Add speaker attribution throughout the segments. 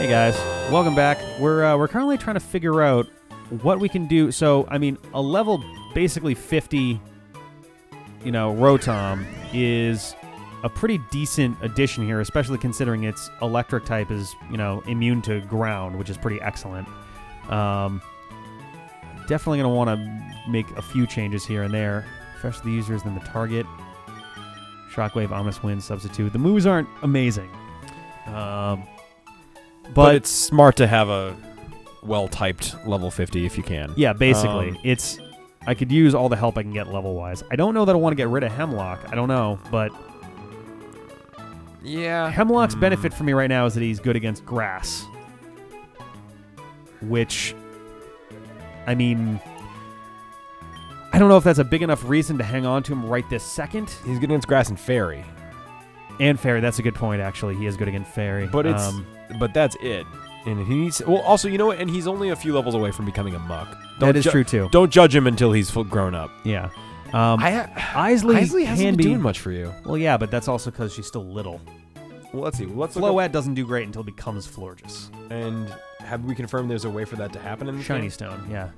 Speaker 1: guys, welcome back. We're currently trying to figure out what we can do. So, I mean, a level basically 50, Rotom is a pretty decent addition here, especially considering its electric type is, immune to ground, which is pretty excellent. Definitely going to want to make a few changes here and there. Refresh the users, then the target. Shockwave, Ominous Wind, Substitute. The moves aren't amazing.
Speaker 2: But it's smart to have a well-typed level 50 if you can.
Speaker 1: Yeah, basically. I could use all the help I can get level-wise. I don't know that I want to get rid of Hemlock. I don't know, but...
Speaker 2: Yeah.
Speaker 1: Hemlock's benefit for me right now is that he's good against grass. Which... I mean... I don't know if that's a big enough reason to hang on to him right this second.
Speaker 2: He's good against grass and fairy.
Speaker 1: And fairy, that's a good point, actually. He is good against fairy.
Speaker 2: But but that's it. And he needs... Well, also, you know what? And he's only a few levels away from becoming a muck.
Speaker 1: That is true, too.
Speaker 2: Don't judge him until he's full grown up.
Speaker 1: Yeah.
Speaker 2: Isley hasn't been doing much for you.
Speaker 1: Well, yeah, but that's also because she's still little.
Speaker 2: Well, let's see.
Speaker 1: Floette doesn't do great until it becomes Florges.
Speaker 2: And have we confirmed there's a way for that to happen in the
Speaker 1: Shiny
Speaker 2: game?
Speaker 1: Stone, yeah.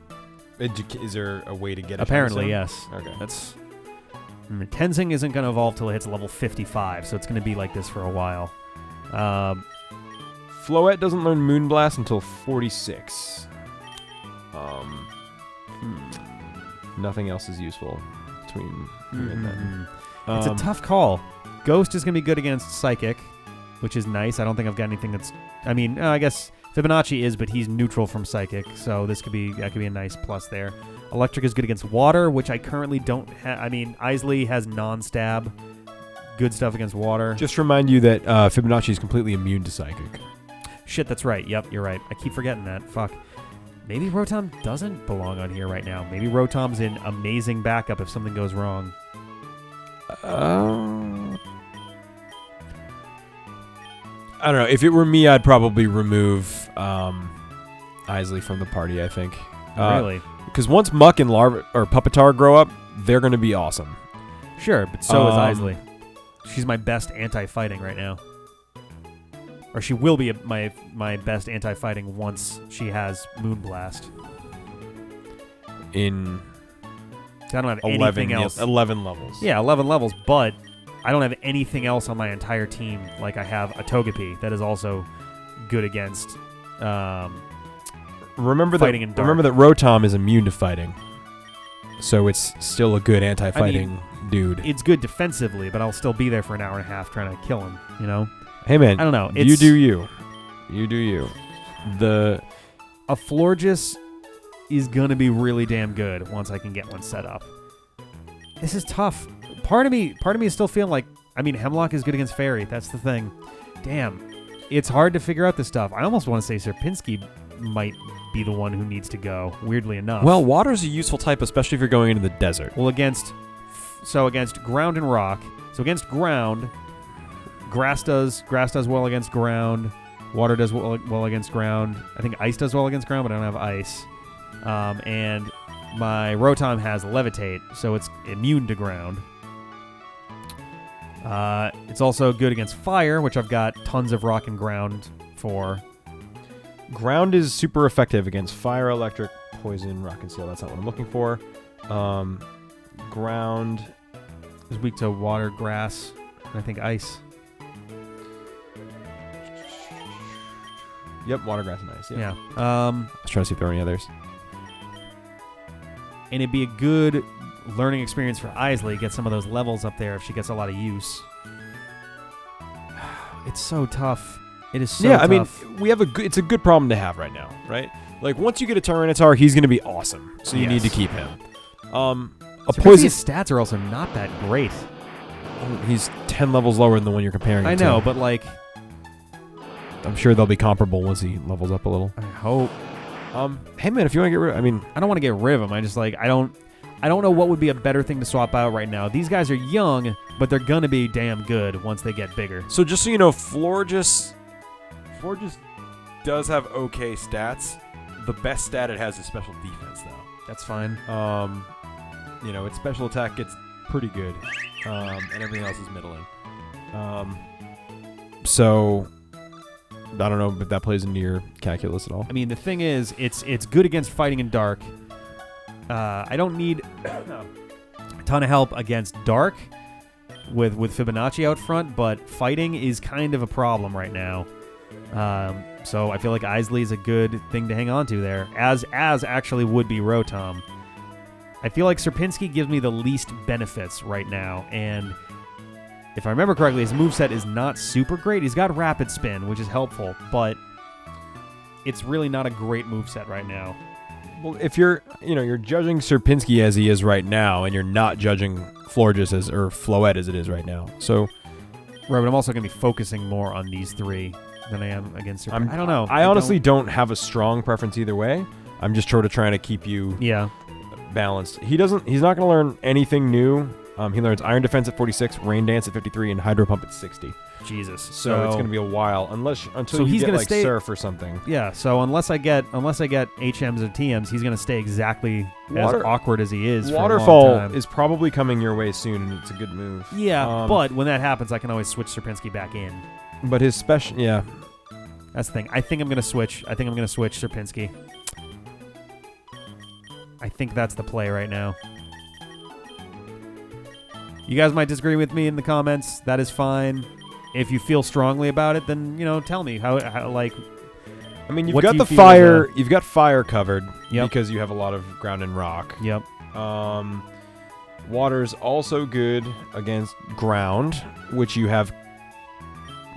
Speaker 2: Is there a way to get a
Speaker 1: Apparently,
Speaker 2: Shiny
Speaker 1: yes.
Speaker 2: Stone? Okay.
Speaker 1: That's... Tenzing isn't going to evolve till it hits level 55, so it's going to be like this for a while.
Speaker 2: Floette doesn't learn Moonblast until 46. Nothing else is useful between him and then.
Speaker 1: It's a tough call. Ghost is going to be good against Psychic, which is nice. I don't think I've got anything that's... I mean, I guess Fibonacci is, but he's neutral from Psychic, so that could be a nice plus there. Electric is good against Water, which I currently don't have. I mean, Isley has non-stab. Good stuff against Water.
Speaker 2: Just remind you that Fibonacci is completely immune to Psychic.
Speaker 1: Shit, that's right. Yep, you're right. I keep forgetting that. Fuck. Maybe Rotom doesn't belong on here right now. Maybe Rotom's in amazing backup if something goes wrong.
Speaker 2: I don't know. If it were me, I'd probably remove Isley from the party, I think.
Speaker 1: Really?
Speaker 2: Because once Muck and Larva or Puppetar grow up, they're going to be awesome.
Speaker 1: Sure, but so is Isley. She's my best anti-fighting right now. Or she will be my best anti-fighting once she has Moonblast. I don't have
Speaker 2: 11,
Speaker 1: anything else.
Speaker 2: 11 levels.
Speaker 1: Yeah, 11 levels, but I don't have anything else on my entire team. Like I have a Togepi that is also good against
Speaker 2: remember
Speaker 1: fighting in dark.
Speaker 2: Remember that Rotom is immune to fighting. So it's still a good anti-fighting dude.
Speaker 1: It's good defensively, but I'll still be there for an hour and a half trying to kill him,
Speaker 2: Hey, man.
Speaker 1: I don't know.
Speaker 2: You do you. You do you.
Speaker 1: A Florges is going to be really damn good once I can get one set up. This is tough. Part of me is still feeling like, Hemlock is good against Fairy. That's the thing. Damn. It's hard to figure out this stuff. I almost want to say Serpinski might be the one who needs to go, weirdly enough.
Speaker 2: Well, water's a useful type, especially if you're going into the desert.
Speaker 1: Well, against ground and rock. So against ground, grass does well against ground. Water does well against ground. I think ice does well against ground, but I don't have ice. And my Rotom has Levitate, so it's immune to ground. It's also good against fire, which I've got tons of rock and ground for.
Speaker 2: Ground is super effective against fire, electric, poison, rock, and steel. That's not what I'm looking for. Ground
Speaker 1: is weak to water, grass, and I think ice.
Speaker 2: Yep, water, grass, and ice.
Speaker 1: Yeah.
Speaker 2: I was trying to see if there are any others.
Speaker 1: And it'd be a good learning experience for Isley. Get some of those levels up there if she gets a lot of use. It's so tough. It is so tough.
Speaker 2: We have it's a good problem to have right now, right? Like once you get a Tyranitar, he's going to be awesome. So you need to keep him.
Speaker 1: His stats are also not that great.
Speaker 2: He's 10 levels lower than the one you're comparing.
Speaker 1: I know, but like,
Speaker 2: I'm sure they'll be comparable once he levels up a little.
Speaker 1: I hope.
Speaker 2: Hey man, if you want to get rid,
Speaker 1: I don't want to get rid of him. I just I don't know what would be a better thing to swap out right now. These guys are young, but they're gonna be damn good once they get bigger.
Speaker 2: So just so you know, Florges does have okay stats. The best stat it has is special defense, though.
Speaker 1: That's fine.
Speaker 2: Its special attack gets pretty good, and everything else is middling. So I don't know if that plays into your calculus at all.
Speaker 1: I mean, the thing is, it's good against fighting in dark. I don't need a ton of help against dark with Fibonacci out front, but fighting is kind of a problem right now. So I feel like Isley is a good thing to hang on to there, as actually would be Rotom. I feel like Serpinski gives me the least benefits right now, and if I remember correctly, his moveset is not super great. He's got Rapid Spin, which is helpful, but it's really not a great moveset right now.
Speaker 2: Well, if you're judging Serpinski as he is right now, and you're not judging Florges or Floette as it is right now. So,
Speaker 1: right, but I'm also going to be focusing more on these three than I am against Serpinski. I don't know.
Speaker 2: I honestly don't have a strong preference either way. I'm just sort of trying to keep you balanced. He's not going to learn anything new. He learns Iron Defense at 46, Rain Dance at 53, and Hydro Pump at 60.
Speaker 1: Jesus.
Speaker 2: So it's going to be a while until you get like Surf or something.
Speaker 1: Yeah. So unless I get HMs or TMs, he's going to stay exactly as awkward as he is.
Speaker 2: Waterfall
Speaker 1: for a long time.
Speaker 2: is probably coming your way soon, and it's a good move.
Speaker 1: Yeah, but when that happens, I can always switch Serpinski back in.
Speaker 2: But his special,
Speaker 1: that's the thing. I think I'm going to switch. Serpinski. I think that's the play right now. You guys might disagree with me in the comments. That is fine. If you feel strongly about it, then tell me how like.
Speaker 2: I mean, you've got the fire. You've got fire covered because you have a lot of ground and rock.
Speaker 1: Yep.
Speaker 2: Water's also good against ground, which you have.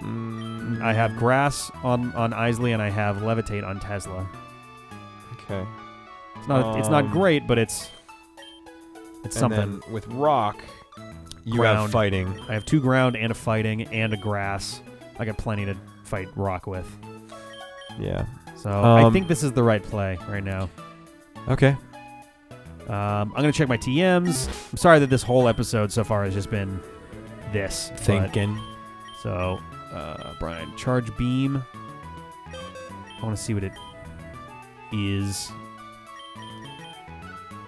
Speaker 1: I have grass on Isley, and I have levitate on Tesla.
Speaker 2: Okay.
Speaker 1: It's not great, but it's something.
Speaker 2: Then with rock. You
Speaker 1: ground.
Speaker 2: have fighting.
Speaker 1: I have 2 ground and a fighting and a grass. I got plenty to fight rock with.
Speaker 2: Yeah.
Speaker 1: So I think this is the right play right now.
Speaker 2: Okay.
Speaker 1: I'm going to check my TMs. I'm sorry that this whole episode so far has just been this.
Speaker 2: Thinking.
Speaker 1: So, Brian, Charge Beam. I want to see what it is.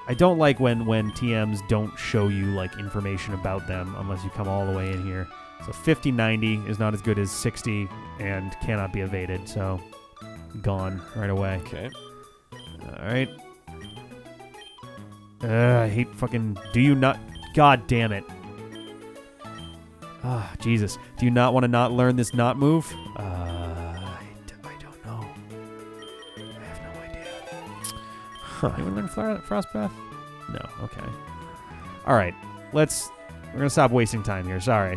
Speaker 1: I don't like when TMs don't show you like information about them unless you come all the way in here. So 50-90 is not as good as 60 and cannot be evaded. So gone right away.
Speaker 2: Okay.
Speaker 1: All right. I hate fucking. Do you not? God damn it. Ah, Jesus. Do you not want to not learn this not move? I don't know. I have no idea. Huh. Anyone learn Frost Breath? No. Okay. All right. We're gonna stop wasting time here. Sorry.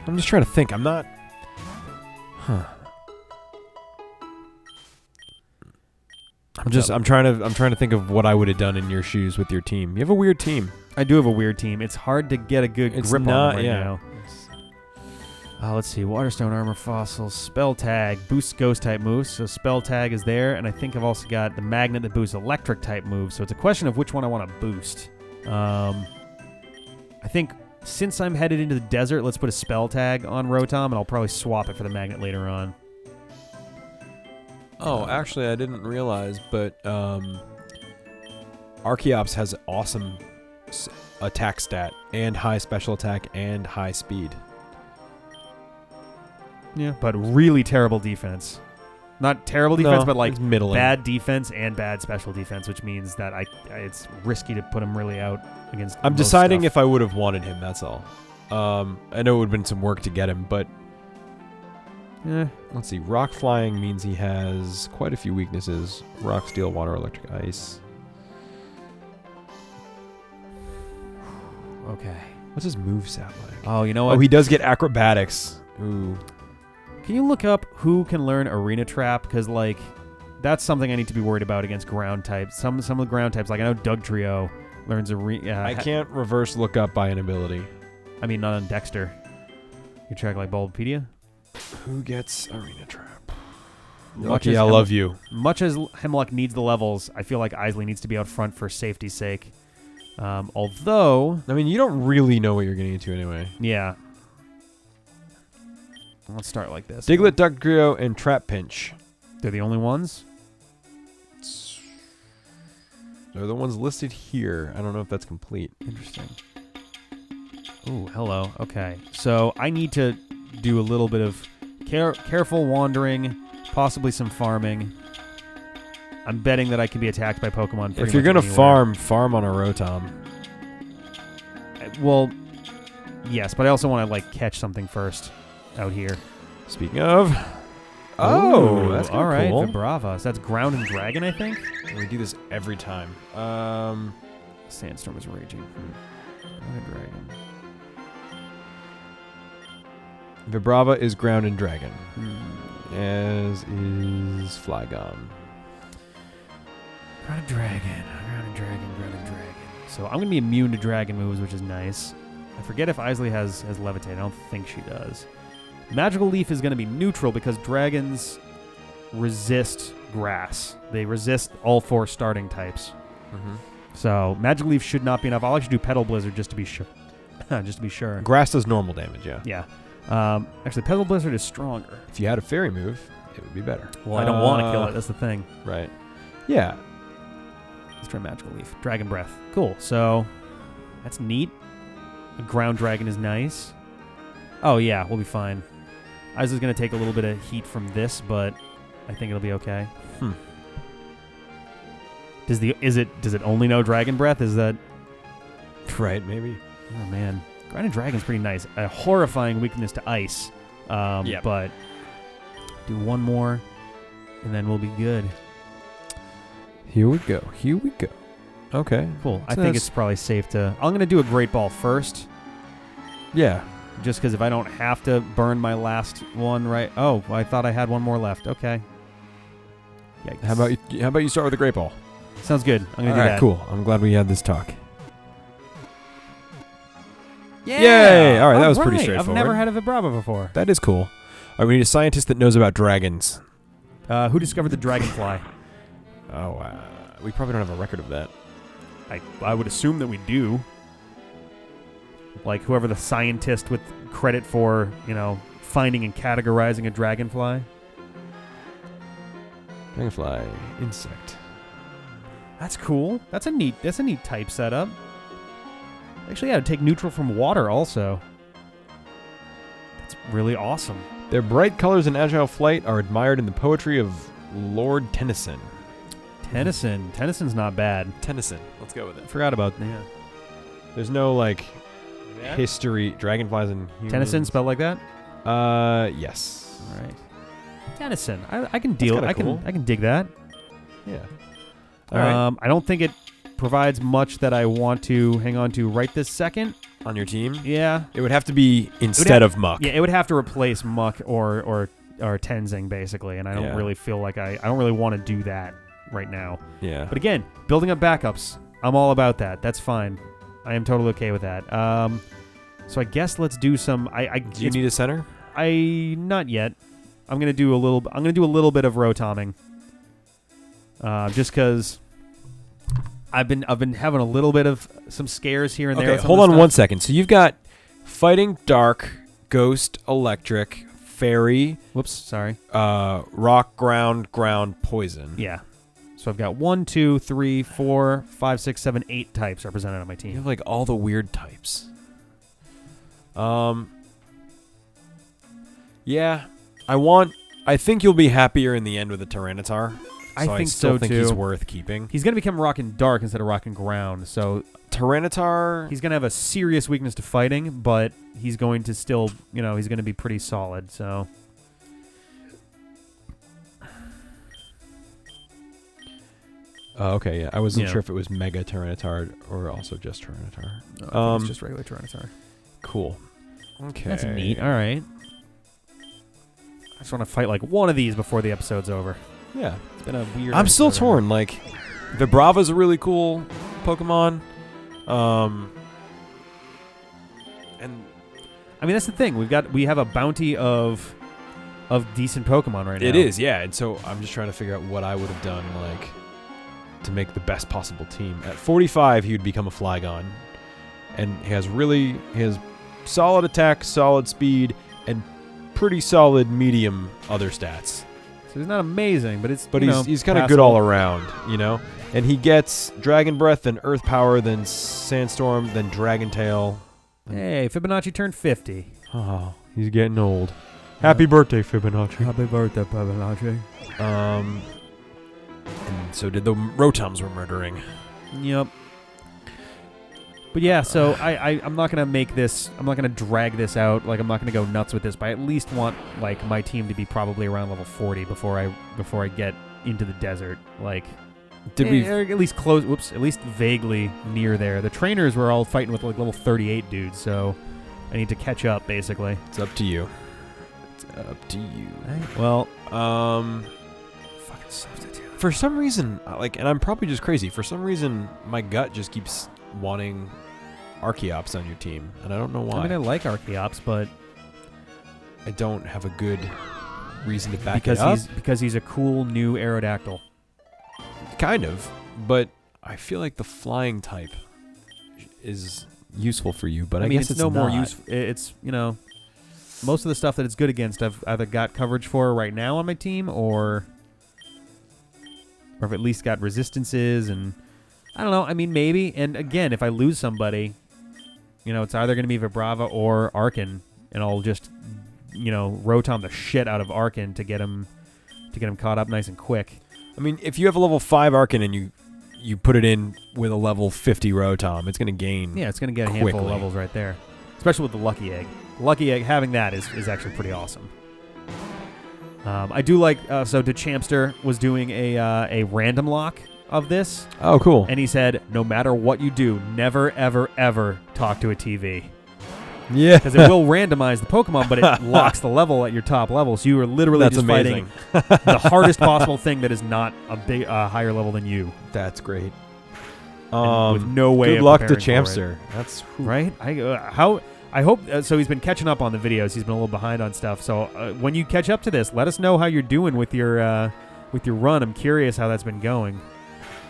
Speaker 2: I'm just trying to think. I'm not. Huh. I'm trying to think of what I would have done in your shoes with your team. You have a weird team.
Speaker 1: I do have a weird team. It's hard to get a good grip on it right now. Let's see. Waterstone, Armor, Fossil, Spell Tag, boosts Ghost type moves. So Spell Tag is there, and I think I've also got the Magnet that boosts Electric type moves. So it's a question of which one I want to boost. I think since I'm headed into the desert, let's put a Spell Tag on Rotom, and I'll probably swap it for the Magnet later on.
Speaker 2: Oh, actually, I didn't realize, but Archeops has awesome attack stat and high special attack and high speed.
Speaker 1: Yeah, but really terrible defense. Not terrible defense, but like
Speaker 2: middling.
Speaker 1: Bad defense and bad special defense, which means that it's risky to put him really out against.
Speaker 2: I'm deciding if I would have wanted him. That's all. I know it would have been some work to get him, but let's see. Rock Flying means he has quite a few weaknesses: Rock, Steel, Water, Electric, Ice.
Speaker 1: Okay.
Speaker 2: What's his moveset like?
Speaker 1: Oh, you know what?
Speaker 2: Oh, he does get Acrobatics. Ooh.
Speaker 1: Can you look up who can learn Arena Trap? Because, like, that's something I need to be worried about against ground types. Some of the ground types, like I know Dugtrio learns Arena.
Speaker 2: I can't reverse look up by an ability.
Speaker 1: I mean, not on Dexter. You track like Bulbapedia?
Speaker 2: Who gets Arena Trap?
Speaker 1: Lucky,
Speaker 2: I love you.
Speaker 1: Much as Hemlock needs the levels, I feel like Isley needs to be out front for safety's sake. Although...
Speaker 2: I mean, you don't really know what you're getting into anyway.
Speaker 1: Yeah. Let's start like this.
Speaker 2: Diglett, Dugtrio, and Trap Pinch.
Speaker 1: They're the only ones?
Speaker 2: They're the ones listed here. I don't know if that's complete.
Speaker 1: Interesting. Ooh, hello. Okay. So I need to do a little bit of Careful wandering, possibly some farming. I'm betting that I can be attacked by Pokemon.
Speaker 2: If you're gonna farm on a Rotom.
Speaker 1: Well, yes, but I also want to like catch something first out here.
Speaker 2: Speaking of, that's
Speaker 1: all right.
Speaker 2: cool.
Speaker 1: Vibrava. So that's Ground and Dragon, I think.
Speaker 2: We do this every time.
Speaker 1: Sandstorm is raging. Ground and Dragon.
Speaker 2: Vibrava is Ground and Dragon. As is Flygon.
Speaker 1: Ground and Dragon. So I'm going to be immune to Dragon moves, which is nice. I forget if Isley has Levitate. I don't think she does. Magical Leaf is going to be neutral because dragons resist grass. They resist all 4 starting types. So Magical Leaf should not be enough. I'll actually do Petal Blizzard just to be sure.
Speaker 2: Grass does normal damage, yeah.
Speaker 1: Yeah. Actually, Petal Blizzard is stronger.
Speaker 2: If you had a fairy move, it would be better.
Speaker 1: Well, I don't want to kill it. That's the thing.
Speaker 2: Right. Yeah.
Speaker 1: Let's try Magical Leaf. Dragon Breath. Cool. So that's neat. A Ground Dragon is nice. Oh, yeah. We'll be fine. Isley's going to take a little bit of heat from this, but I think it'll be okay. Does it only know Dragon Breath? Is that
Speaker 2: right? Maybe.
Speaker 1: Oh man, Ground and Dragon's pretty nice. A horrifying weakness to ice. But do one more, and then we'll be good.
Speaker 2: Here we go. Okay.
Speaker 1: Cool. I think it's probably safe to. I'm gonna do a Great Ball first.
Speaker 2: Yeah.
Speaker 1: Just because if I don't have to burn my last one, right? Oh, I thought I had one more left. Okay. Yikes.
Speaker 2: How about you start with a Great Ball?
Speaker 1: Sounds good. I'm gonna do that.
Speaker 2: All right, cool. I'm glad we had this talk.
Speaker 1: Yeah!
Speaker 2: Yay! All right, that was pretty straightforward.
Speaker 1: I've never had a Vibrava before.
Speaker 2: That is cool. All right, we need a scientist that knows about dragons.
Speaker 1: Who discovered the dragonfly?
Speaker 2: We probably don't have a record of that.
Speaker 1: I would assume that we do. Like whoever the scientist with credit for, finding and categorizing a dragonfly.
Speaker 2: Dragonfly, insect.
Speaker 1: That's cool. That's a neat type setup. Actually, yeah, take neutral from water also. That's really awesome.
Speaker 2: Their bright colors and agile flight are admired in the poetry of Lord Tennyson.
Speaker 1: Tennyson's not bad.
Speaker 2: Tennyson. Let's go with it.
Speaker 1: I forgot about that. Yeah.
Speaker 2: There's no history. Dragonflies and humans.
Speaker 1: Tennyson spelled like that?
Speaker 2: Yes.
Speaker 1: All right. Tennyson. I can deal. I can dig that.
Speaker 2: Yeah. All right.
Speaker 1: I don't think it provides much that I want to hang on to right this second.
Speaker 2: On your team?
Speaker 1: Yeah.
Speaker 2: It would have to be instead of Muck.
Speaker 1: Yeah, it would have to replace Muck or Tenzing basically, and I don't really feel like I don't really want to do that right now.
Speaker 2: Yeah.
Speaker 1: But again, building up backups, I'm all about that. That's fine. I am totally okay with that. So I guess let's do some.
Speaker 2: Do you need a center?
Speaker 1: Not yet. I'm gonna do a little bit of rotoming. Just because I've been having a little bit of some scares here and there.
Speaker 2: Okay, hold on 1 second. So you've got Fighting Dark, Ghost, Electric, Fairy.
Speaker 1: Whoops, sorry.
Speaker 2: Rock, Ground, Poison.
Speaker 1: Yeah. So I've got 1, 2, 3, 4, 5, 6, 7, 8 types represented on my team.
Speaker 2: You have all the weird types. Yeah. I think you'll be happier in the end with a Tyranitar. I still think he's worth keeping.
Speaker 1: He's going to become Rock and Dark instead of Rock and Ground. So
Speaker 2: Tyranitar,
Speaker 1: he's going to have a serious weakness to fighting, but he's going to still, he's going to be pretty solid. So
Speaker 2: okay, yeah. I wasn't sure if it was Mega Tyranitar or also just Tyranitar.
Speaker 1: No, I think it's just regular Tyranitar.
Speaker 2: Cool. Okay.
Speaker 1: That's neat. All right. I just want to fight one of these before the episode's over.
Speaker 2: Yeah.
Speaker 1: It's been a weird
Speaker 2: I'm still torn. Vibrava's a really cool Pokemon. And
Speaker 1: I mean, that's the thing. We have a bounty of decent Pokemon right now.
Speaker 2: It is, yeah. And so I'm just trying to figure out what I would have done, to make the best possible team. At 45, he would become a Flygon. And he has solid attack, solid speed, and pretty solid medium other stats.
Speaker 1: So he's not amazing, but
Speaker 2: he's kind of good all around, And he gets Dragon Breath, then Earth Power, then Sandstorm, then Dragon Tail.
Speaker 1: Hey, Fibonacci turned 50.
Speaker 2: Oh, he's getting old. Happy birthday, Fibonacci.
Speaker 1: Happy birthday, Fibonacci.
Speaker 2: And so did the Rotoms were murdering.
Speaker 1: Yep. But yeah, so I'm not gonna make this. I'm not gonna drag this out. Like I'm not gonna go nuts with this. But I at least want like my team to be probably around level 40 before I get into the desert. Like,
Speaker 2: did we
Speaker 1: or at least close? Whoops, at least vaguely near there. The trainers were all fighting with like level 38 dudes. So I need to catch up basically.
Speaker 2: It's up to you. It's up to you.
Speaker 1: Right. Well,
Speaker 2: fucking soft. For some reason, like, and I'm probably just crazy. For some reason, my gut just keeps wanting Archeops on your team, and I don't know why.
Speaker 1: I mean, I like Archeops, but
Speaker 2: I don't have a good reason to back it up.
Speaker 1: Because he's a cool new Aerodactyl.
Speaker 2: Kind of, but I feel like the flying type is useful for you, but I mean, guess it's
Speaker 1: no
Speaker 2: not.
Speaker 1: more useful. It's, you know, most of the stuff that it's good against I've either got coverage for right now on my team, or I've at least got resistances, and I don't know. I mean, maybe. And again, if I lose somebody, you know, it's either going to be Vibrava or Arkin, and I'll just, you know, Rotom the shit out of Arkin to get him caught up nice and quick.
Speaker 2: I mean, if you have a level 5 Arkin and you put it in with a level 50 Rotom, it's going to gain.
Speaker 1: Yeah, it's going to get a handful of levels right there, especially with the Lucky Egg. Lucky Egg, having that is actually pretty awesome. I do like, so DeChampster was doing a random lock of this.
Speaker 2: Oh, cool.
Speaker 1: And he said, no matter what you do, never, ever, ever talk to a TV.
Speaker 2: Yeah.
Speaker 1: Because it will randomize the Pokemon, but it locks the level at your top level. So you are literally just fighting the hardest possible thing that is not a higher level than you.
Speaker 2: That's great.
Speaker 1: With no way
Speaker 2: good
Speaker 1: of
Speaker 2: luck to
Speaker 1: preparing for
Speaker 2: Champster.
Speaker 1: it.
Speaker 2: That's
Speaker 1: right. I hope so. He's been catching up on the videos. He's been a little behind on stuff. So when you catch up to this, let us know how you're doing with your run. I'm curious how that's been going,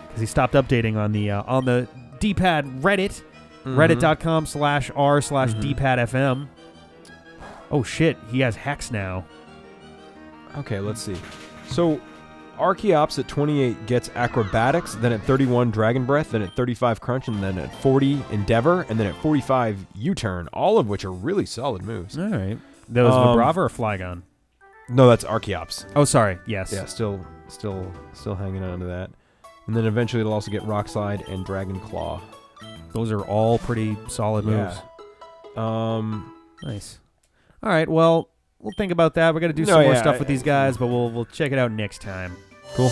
Speaker 1: because he stopped updating on the D-pad Reddit, reddit.com/r/dpadfm. Oh shit, he has Hex now.
Speaker 2: Okay, let's see. So Archeops at 28 gets Acrobatics, then at 31 Dragon Breath, then at 35 Crunch, and then at 40 Endeavor, and then at 45 U-Turn, all of which are really solid moves.
Speaker 1: All right. Those Vibrava or Flygon?
Speaker 2: No, that's Archeops.
Speaker 1: Oh, sorry. Yes.
Speaker 2: Yeah, still hanging on to that. And then eventually it'll also get Rock Slide and Dragon Claw.
Speaker 1: Those are all pretty solid moves.
Speaker 2: Nice.
Speaker 1: All right, well, we'll think about that. We're going to do some more stuff with these guys, but we'll check it out next time.
Speaker 2: Cool.